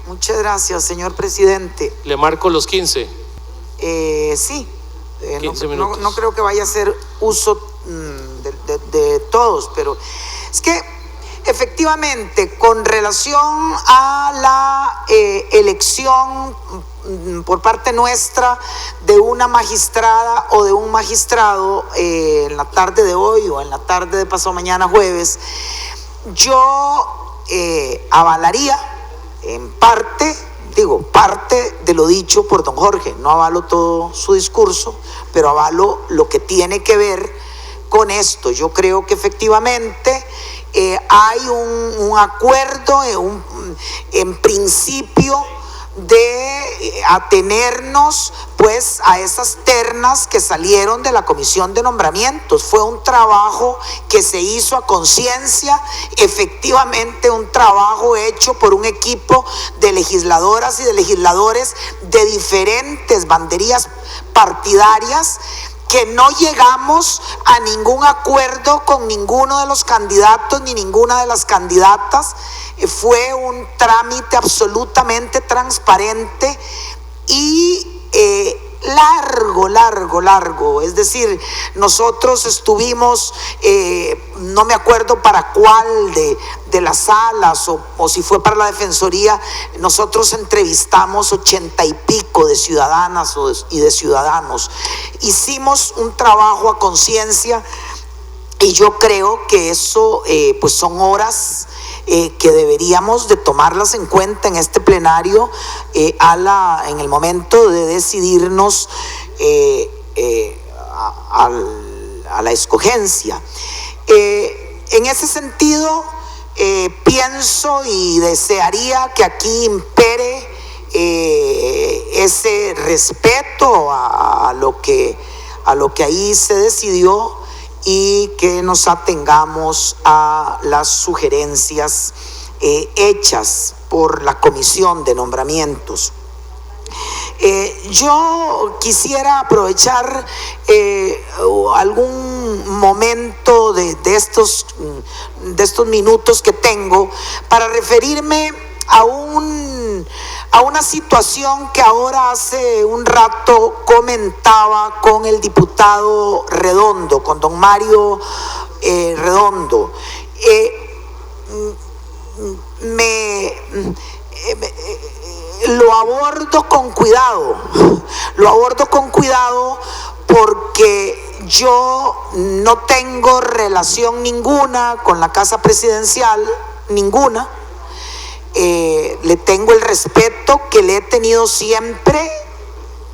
Muchas gracias, señor presidente. Le marco los 15. Sí. 15 minutos. No creo que vaya a hacer uso de todos, pero es que efectivamente, con relación a la elección por parte nuestra de una magistrada o de un magistrado en la tarde de hoy o en la tarde de pasado mañana jueves, yo avalaría en parte de lo dicho por don Jorge. No avalo todo su discurso, pero avalo lo que tiene que ver con esto. Yo creo que efectivamente hay un acuerdo en principio de atenernos pues a esas ternas que salieron de la comisión de nombramientos. Fue un trabajo que se hizo a conciencia, efectivamente un trabajo hecho por un equipo de legisladoras y de legisladores de diferentes banderías partidarias, que no llegamos a ningún acuerdo con ninguno de los candidatos ni ninguna de las candidatas. Fue un trámite absolutamente transparente y largo. Es decir, nosotros estuvimos, no me acuerdo para cuál de las salas o si fue para la Defensoría, nosotros entrevistamos 80 y pico de ciudadanas y de ciudadanos. Hicimos un trabajo a conciencia y yo creo que eso pues son horas que deberíamos de tomarlas en cuenta en este plenario en el momento de decidirnos a la escogencia. En ese sentido, pienso y desearía que aquí impere ese respeto a lo que ahí se decidió, y que nos atengamos a las sugerencias hechas por la comisión de nombramientos. Yo quisiera aprovechar algún momento de estos minutos que tengo para referirme a una situación que ahora hace un rato comentaba con el diputado Redondo, con don Mario Redondo. Lo abordo con cuidado porque yo no tengo relación ninguna con la Casa Presidencial, ninguna. Le tengo el respeto que le he tenido siempre.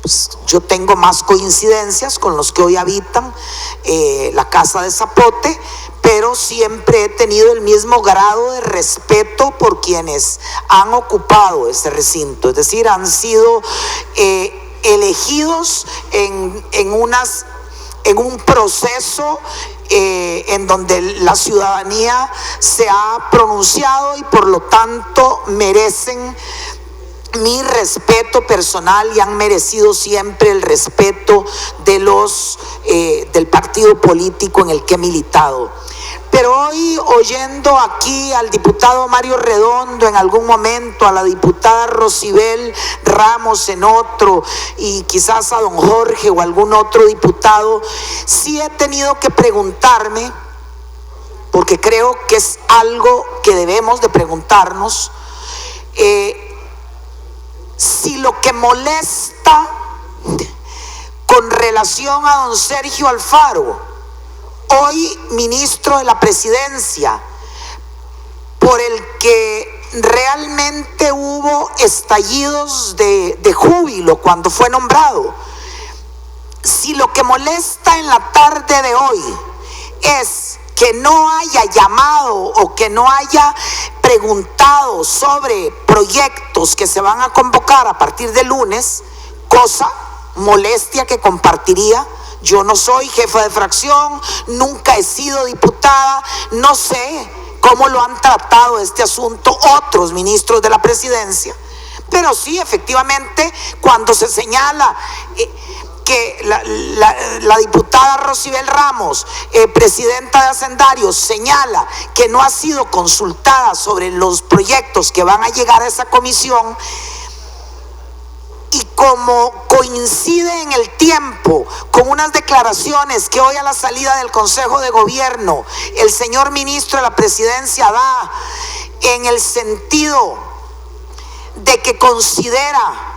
Pues yo tengo más coincidencias con los que hoy habitan la Casa de Zapote, pero siempre he tenido el mismo grado de respeto por quienes han ocupado ese recinto. Es decir, han sido elegidos en un proceso en donde la ciudadanía se ha pronunciado y por lo tanto merecen mi respeto personal y han merecido siempre el respeto de del partido político en el que he militado. Pero hoy, oyendo aquí al diputado Mario Redondo en algún momento, a la diputada Rosibel Ramos en otro, y quizás a don Jorge o algún otro diputado, sí he tenido que preguntarme, porque creo que es algo que debemos de preguntarnos, si lo que molesta con relación a don Sergio Alfaro, hoy ministro de la Presidencia, por el que realmente hubo estallidos de júbilo cuando fue nombrado, si lo que molesta en la tarde de hoy es que no haya llamado o que no haya preguntado sobre proyectos que se van a convocar a partir de lunes, molestia que compartiría. Yo no soy jefa de fracción, nunca he sido diputada, no sé cómo lo han tratado este asunto otros ministros de la presidencia, pero sí, efectivamente, cuando se señala que la diputada Rosibel Ramos, presidenta de Hacendarios, señala que no ha sido consultada sobre los proyectos que van a llegar a esa comisión, y como coincide en el tiempo con unas declaraciones que hoy a la salida del Consejo de Gobierno el señor ministro de la Presidencia da, en el sentido de que considera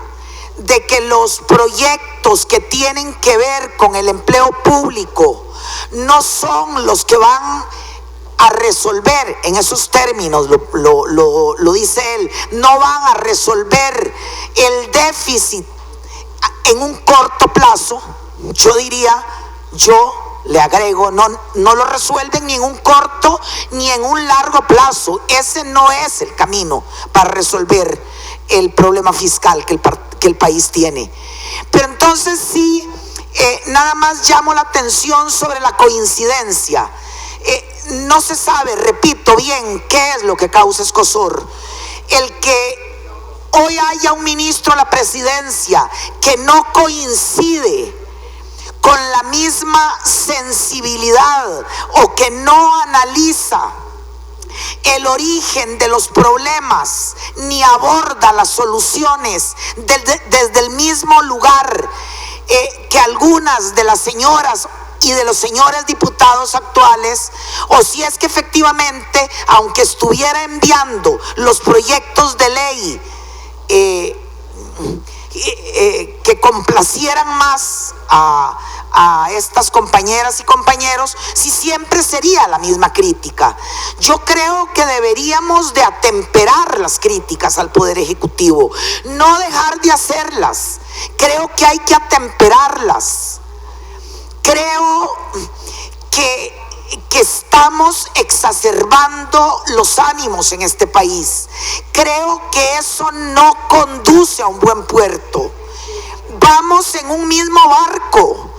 de que los proyectos que tienen que ver con el empleo público no son los que van a resolver, en esos términos lo dice él, no van a resolver el déficit en un corto plazo. Yo diría, yo le agrego, no lo resuelven ni en un corto ni en un largo plazo. Ese no es el camino para resolver el problema fiscal que el país tiene. Pero entonces sí, nada más llamo la atención sobre la coincidencia. No se sabe, repito bien, qué es lo que causa escozor. El que hoy haya un ministro de la presidencia que no coincide con la misma sensibilidad o que no analiza el origen de los problemas ni aborda las soluciones desde el mismo lugar que algunas de las señoras y de los señores diputados actuales, o si es que efectivamente, aunque estuviera enviando los proyectos de ley que complacieran más a estas compañeras y compañeros, si siempre sería la misma crítica. Yo creo que deberíamos de atemperar las críticas al Poder Ejecutivo, no dejar de hacerlas. Creo que hay que atemperarlas. Creo que estamos exacerbando los ánimos en este país. Creo que eso no conduce a un buen puerto. Vamos en un mismo barco.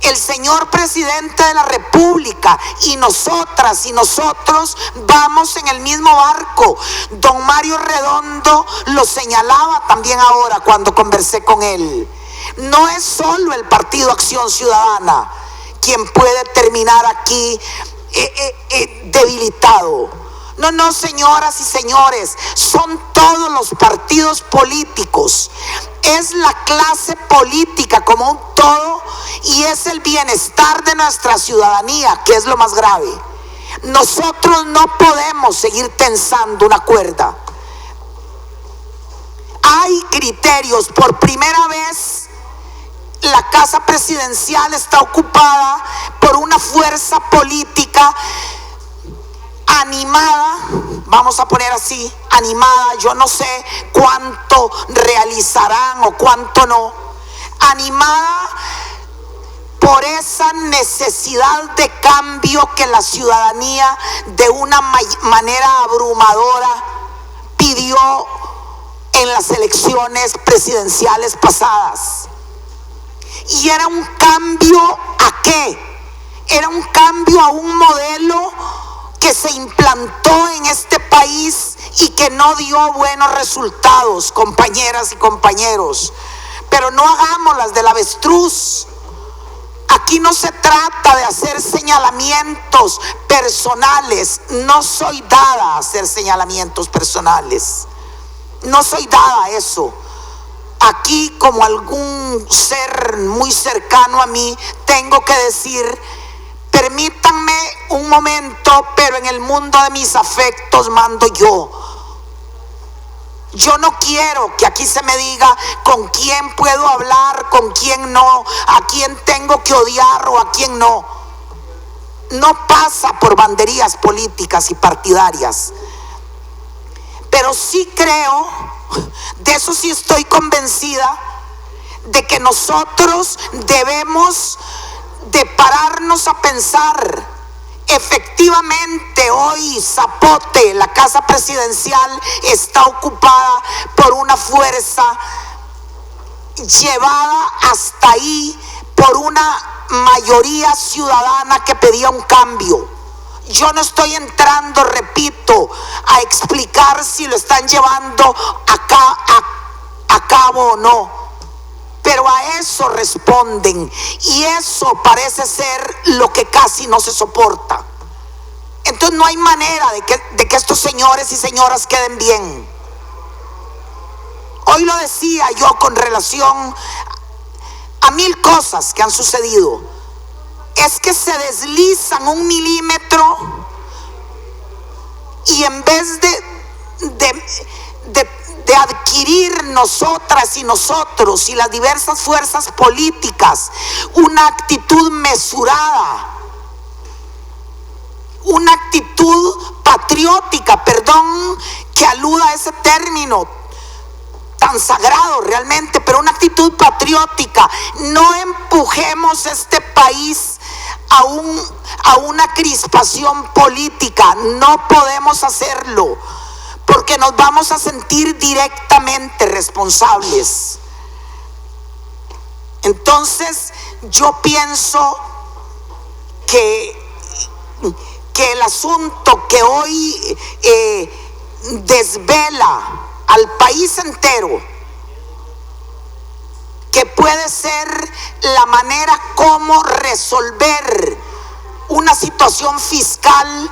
El señor presidente de la República y nosotras y nosotros vamos en el mismo barco. Don Mario Redondo lo señalaba también ahora cuando conversé con él. No es solo el Partido Acción Ciudadana quien puede terminar aquí debilitado. No, señoras y señores, son todos los partidos políticos. Es la clase política como un todo y es el bienestar de nuestra ciudadanía, que es lo más grave. Nosotros no podemos seguir tensando una cuerda. Hay criterios. Por primera vez, la casa presidencial está ocupada por una fuerza política animada, vamos a poner así, animada, yo no sé cuánto realizarán o cuánto no, animada por esa necesidad de cambio que la ciudadanía de una manera abrumadora pidió en las elecciones presidenciales pasadas. Y era un cambio ¿a qué? Era un cambio a un modelo que se implantó en este país y que no dio buenos resultados, compañeras y compañeros. Pero no hagamos las del avestruz. Aquí no se trata de hacer señalamientos personales. No soy dada a hacer señalamientos personales. No soy dada a eso. Aquí, como algún ser muy cercano a mí, tengo que decir: permítanme un momento, pero en el mundo de mis afectos mando yo. Yo no quiero que aquí se me diga con quién puedo hablar, con quién no, a quién tengo que odiar o a quién no. No pasa por banderías políticas y partidarias. Pero sí creo, de eso sí estoy convencida, de que nosotros debemos de pararnos a pensar. Efectivamente, hoy Zapote, la casa presidencial, está ocupada por una fuerza llevada hasta ahí por una mayoría ciudadana que pedía un cambio. Yo no estoy entrando, repito, a explicar si lo están llevando a cabo o no. pero a eso responden, y eso parece ser lo que casi no se soporta. Entonces no hay manera de que estos señores y señoras queden bien. Hoy lo decía yo con relación a 1000 cosas que han sucedido. Es que se deslizan 1 milímetro y en vez de adquirir nosotras y nosotros y las diversas fuerzas políticas una actitud mesurada, una actitud patriótica, perdón que aluda a ese término tan sagrado realmente, pero una actitud patriótica, no empujemos este país a una crispación política. No podemos hacerlo, porque nos vamos a sentir directamente responsables. Entonces yo pienso que el asunto que hoy desvela al país entero, que puede ser la manera como resolver una situación fiscal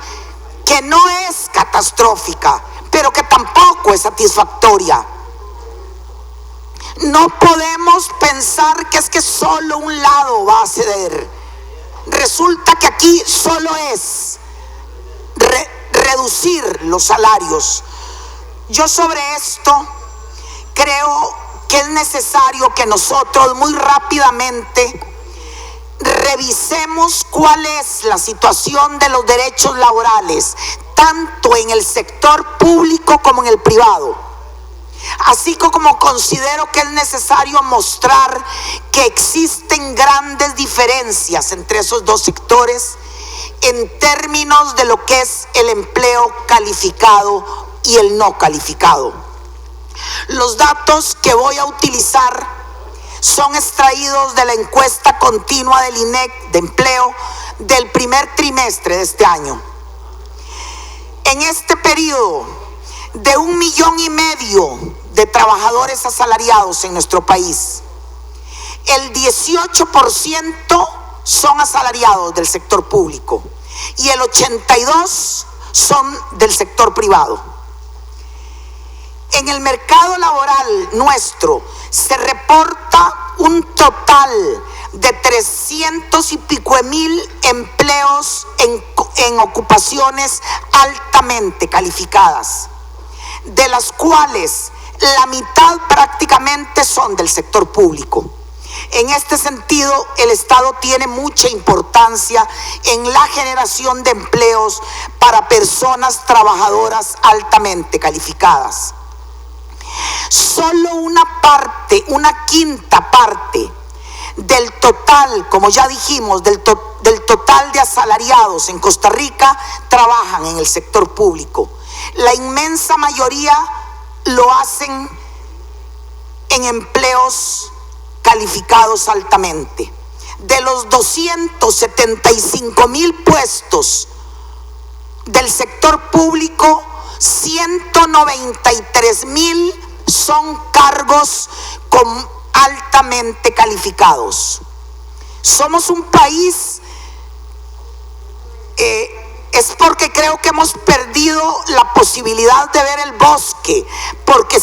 que no es catastrófica, pero que tampoco es satisfactoria. No podemos pensar que es que solo un lado va a ceder. Resulta que aquí solo es reducir los salarios. Yo sobre esto creo que es necesario que nosotros muy rápidamente revisemos cuál es la situación de los derechos laborales, tanto en el sector público como en el privado. Así como considero que es necesario mostrar que existen grandes diferencias entre esos dos sectores en términos de lo que es el empleo calificado y el no calificado. Los datos que voy a utilizar son extraídos de la encuesta continua del INEC de empleo del primer trimestre de este año. En este periodo de 1,5 millones de trabajadores asalariados en nuestro país, el 18% son asalariados del sector público y el 82% son del sector privado. En el mercado laboral nuestro se reporta un total de 300 y pico mil empleos en ocupaciones altamente calificadas, de las cuales la mitad prácticamente son del sector público. En este sentido, el Estado tiene mucha importancia en la generación de empleos para personas trabajadoras altamente calificadas. Solo una quinta parte del total, como ya dijimos, del total de asalariados en Costa Rica trabajan en el sector público. La inmensa mayoría lo hacen en empleos calificados altamente. De los 275,000 puestos del sector público, 193,000 son cargos altamente calificados. Somos un país, es porque creo que hemos perdido la posibilidad de ver el bosque, porque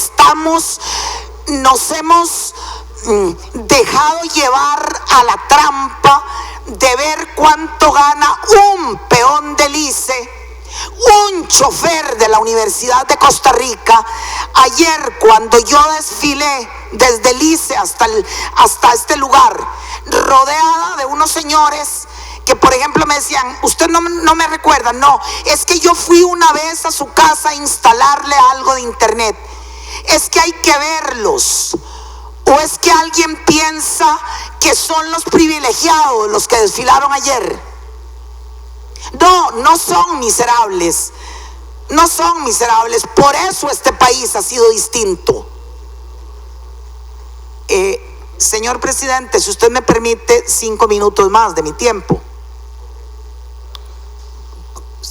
nos hemos dejado llevar a la trampa de ver cuánto gana un peón del ICE, un chofer de la Universidad de Costa Rica. Ayer, cuando yo desfilé desde el ICE hasta este lugar, rodeada de unos señores que, por ejemplo, me decían: usted no me recuerda. No, es que yo fui una vez a su casa a instalarle algo de internet. Es que hay que verlos. ¿O es que alguien piensa que son los privilegiados los que desfilaron ayer? No, no son miserables. No son miserables. Por eso este país ha sido distinto. Señor presidente, si usted me permite 5 minutos más de mi tiempo.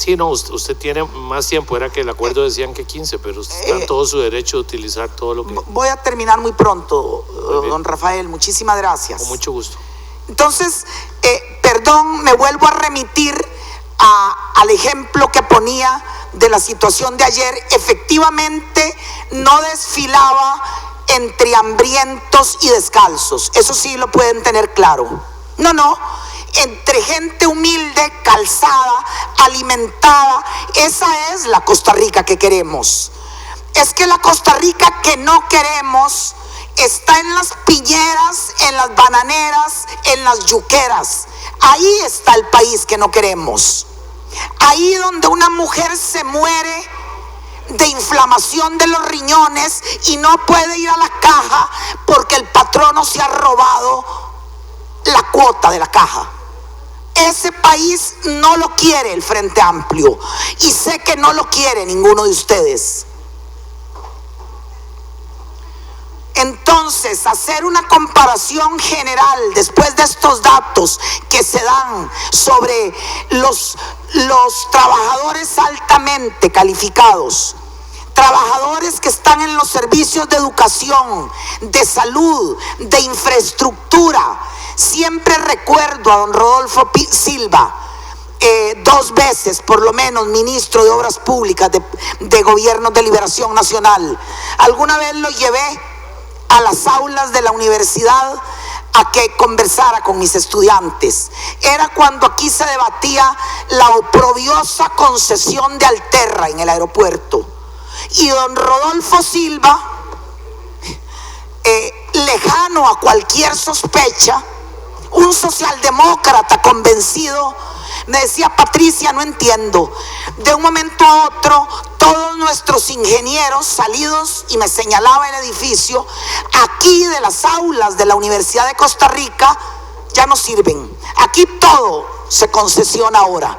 Sí, no, usted tiene más tiempo, era que el acuerdo decían que 15, pero usted está en todo su derecho de utilizar todo lo que... Voy a terminar muy pronto, don Rafael, muchísimas gracias. Con mucho gusto. Entonces, perdón, me vuelvo a remitir al ejemplo que ponía de la situación de ayer. Efectivamente, no desfilaba entre hambrientos y descalzos, eso sí lo pueden tener claro. No, entre gente humilde, calzada, alimentada. Esa es la Costa Rica que queremos. Es que la Costa Rica que no queremos está en las piñeras, en las bananeras, en las yuqueras. Ahí está el país que no queremos. Ahí donde una mujer se muere de inflamación de los riñones y no puede ir a la caja porque el patrono se ha robado la cuota de la caja. Ese país no lo quiere el Frente Amplio y sé que no lo quiere ninguno de ustedes. Entonces, hacer una comparación general después de estos datos que se dan sobre los trabajadores altamente calificados, trabajadores que están en los servicios de educación, de salud, de infraestructura. Siempre recuerdo a don Rodolfo Silva, 2 veces por lo menos ministro de Obras Públicas de Gobiernos de Liberación Nacional. Alguna vez lo llevé a las aulas de la universidad a que conversara con mis estudiantes. Era cuando aquí se debatía la oprobiosa concesión de Alterra en el aeropuerto. Y don Rodolfo Silva, lejano a cualquier sospecha, un socialdemócrata convencido, me decía: Patricia, no entiendo. De un momento a otro, todos nuestros ingenieros salidos, y me señalaba el edificio, aquí de las aulas de la Universidad de Costa Rica, ya no sirven. Aquí todo se concesiona ahora,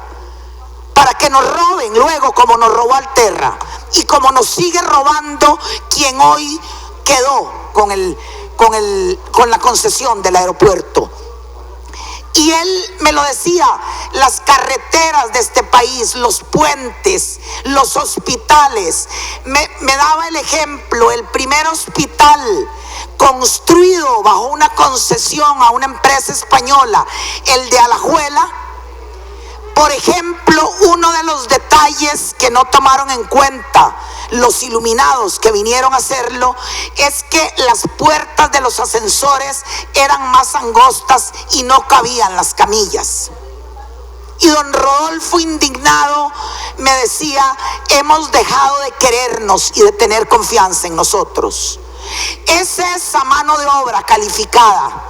para que nos roben luego como nos robó Alterra, y como nos sigue robando quien hoy quedó con la concesión del aeropuerto. Y él me lo decía: las carreteras de este país, los puentes, los hospitales. Me daba el ejemplo: el primer hospital construido bajo una concesión a una empresa española, el de Alajuela. Por ejemplo, uno de los detalles que no tomaron en cuenta los iluminados que vinieron a hacerlo es que las puertas de los ascensores eran más angostas y no cabían las camillas. Y don Rodolfo, indignado, me decía: hemos dejado de querernos y de tener confianza en nosotros. Es esa mano de obra calificada,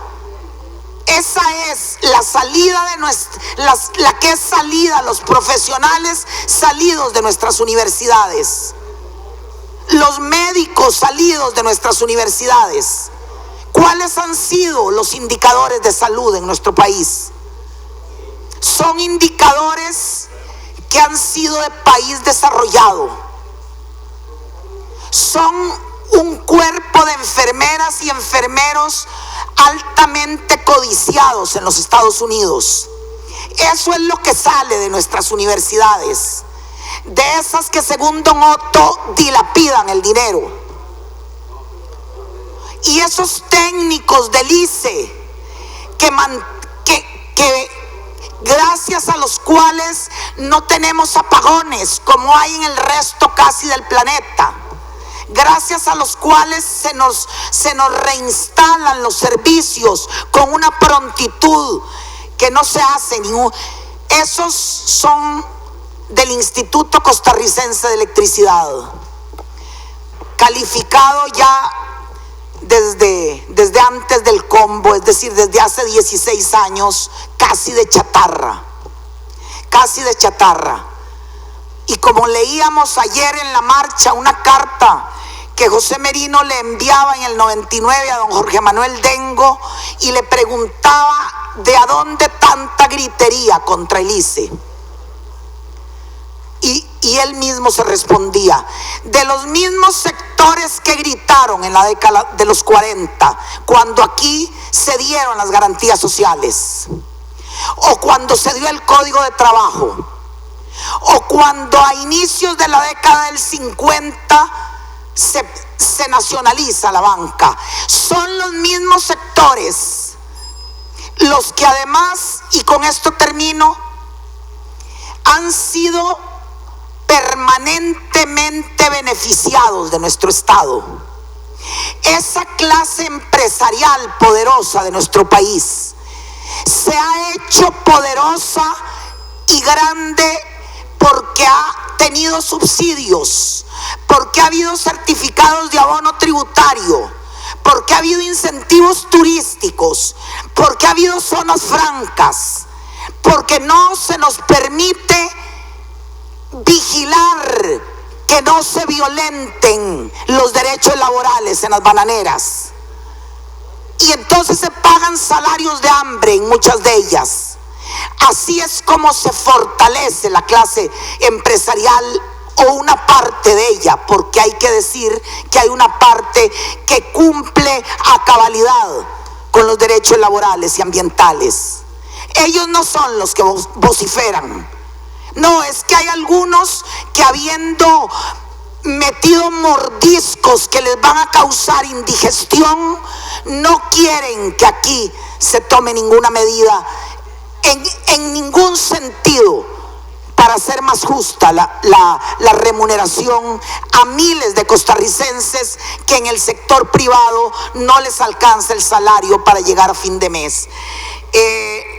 esa es la salida de la que es salida, los profesionales salidos de nuestras universidades, los médicos salidos de nuestras universidades. ¿Cuáles han sido los indicadores de salud en nuestro país? Son indicadores que han sido de país desarrollado. Son un cuerpo de enfermeras y enfermeros altamente codiciados en los Estados Unidos. Eso es lo que sale de nuestras universidades, de esas que según don Otto dilapidan el dinero. Y esos técnicos del ICE que gracias a los cuales no tenemos apagones como hay en el resto casi del planeta, gracias a los cuales se nos reinstalan los servicios con una prontitud que no se hace ningún. Esos son del Instituto Costarricense de Electricidad, calificado ya desde antes del combo, es decir, desde hace 16 años, casi de chatarra. Y como leíamos ayer en la marcha una carta que José Merino le enviaba en el 99 a don Jorge Manuel Dengo y le preguntaba de a dónde tanta gritería contra el ICE. Y él mismo se respondía: de los mismos sectores que gritaron en la década de los 40, cuando aquí se dieron las garantías sociales, o cuando se dio el Código de Trabajo, o cuando a inicios de la década del 50 se nacionaliza la banca. Son los mismos sectores los que además, y con esto termino, han sido permanentemente beneficiados de nuestro Estado. Esa clase empresarial poderosa de nuestro país se ha hecho poderosa y grande porque ha tenido subsidios, porque ha habido certificados de abono tributario, porque ha habido incentivos turísticos, porque ha habido zonas francas, porque no se nos permite vigilar que no se violenten los derechos laborales en las bananeras. Y entonces se pagan salarios de hambre en muchas de ellas. Así es como se fortalece la clase empresarial, o una parte de ella, porque hay que decir que hay una parte que cumple a cabalidad con los derechos laborales y ambientales. Ellos no son los que vociferan. No, es que hay algunos que, habiendo metido mordiscos que les van a causar indigestión, no quieren que aquí se tome ninguna medida en ningún sentido para hacer más justa la remuneración a miles de costarricenses que en el sector privado no les alcanza el salario para llegar a fin de mes.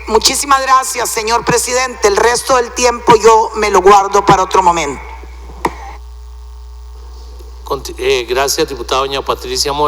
Muchísimas gracias, señor presidente. El resto del tiempo yo me lo guardo para otro momento. Gracias, diputada doña Patricia Mora.